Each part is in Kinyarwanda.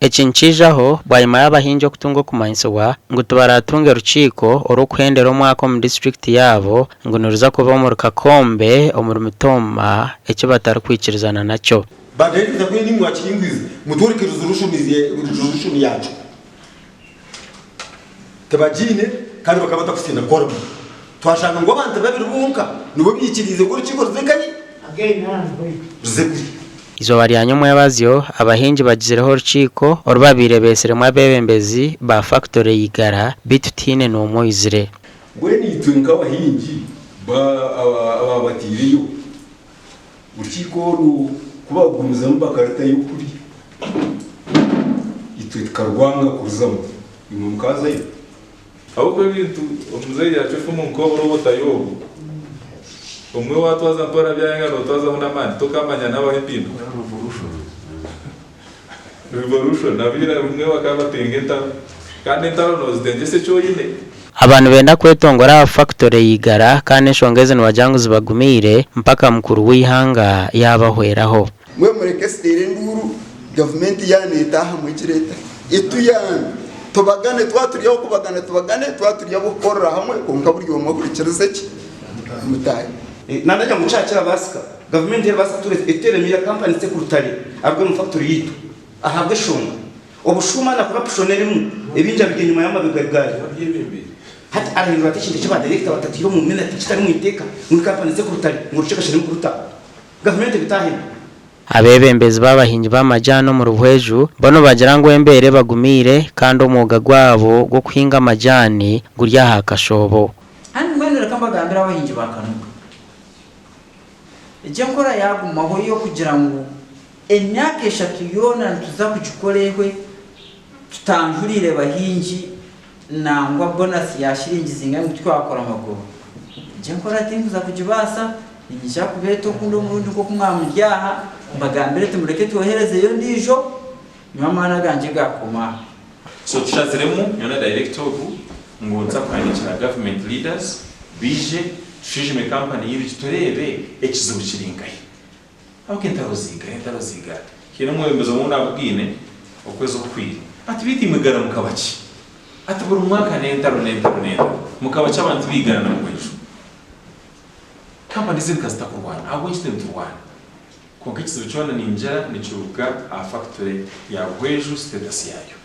Echinchijaho bwayima y'abahingi okutunga kumanyisibwa ngu tubaratunga ruchiko orukwendera omwaka mu district yabo ngu niruza kuba mu Kakombe omuri Mutomba ekyo batari kwikirizana nakyo. Badekeza kuri nimwe akingwize mutoreke resolution yacu tabajine kandi bakabata kusina koramo twashanga ngo abantu babiri bunka nibo bikirize ko ruchiko ruzekanye again ruzekuri izo baryanyo y'abazyo abahingi bagizereho ruchiko orubabire besere mwa bebembezi ba factory yigara bitutine no moizire ngweni itwenka abahingi ababatiriyo ruchiko kubagumiza mbakarata y'ukuri itwika rwanga kuzamo imukaza yo ahubwo bintu umuzeyi yacu mu nkoboro botayo umwe watwaza mpora byanga no twaza huna mani tokamanya nawe impindu revolution nabira umwe wakaba tengeta kandi ntaro no zidengese cyoyine abantu benda kwetongora factory yigara kandi shongeze nwajangu zibagumire mpaka mukuru w'ihanga yabahweraho mwe mureke stere nduru government yani itaha mu kireta ituyana tubagane twaturiyeho kubagana tubagane twaturiye gukorera hamwe konka buryo mukurikirize ki mutaye nandaje mu cyakira basika government yabasa turetse eteremira company secretary abwe mu factory yitu ahabwe shonga obushuma na corruption erimu ebinja bigenyuma y'amabigagari hati arahindura atishinde cyaba director batatiro mu minute kitari mu iteka muri company secretary ngurushaka shiri mu kuruta government bitahira abebembezi b'abahingi b'amajyano mu Buhweju bono bagira ngo embere bagumire kandi umuga gwabo go kuhinga amajyani gurya hakashobo handi mwenera kambagambira abahingi bakanuka ije nkora yagumaho yo kugira ngo emyaka 3 yona tuza kugikorehwe tutanjurire bahingi nangwa bonus yashiringiza inga ngo twakora amagoro ije nkora tinguza kugibasa injya kubeto kundo murundi ko kumwamuryaha mbagambire tumureke twohereze yo ndijo nyamana ganje gakoma so tushaziremu yona director ngo nza kwandikira government leaders bije shije company yiri turebe ekizo kiringaye abakentaroziga kino mwembezo mu nabwine okwezo kwiri ati biti mugara mukabaki ati buri mwaka nentaro mukabaca abantu bigana na Buhweju company zikasta kurwana abo instant turwana konkikizo cyona ninjara nicuruka a factory ya Buhweju status yayo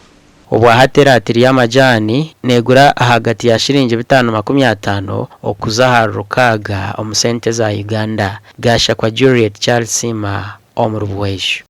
ubwa hateratiri y'amajani negura hagati ya shiringi 550 okuzaha rukaga omusente za Uganda gasha kwa Juliet Charles Sima omuri Buhweju.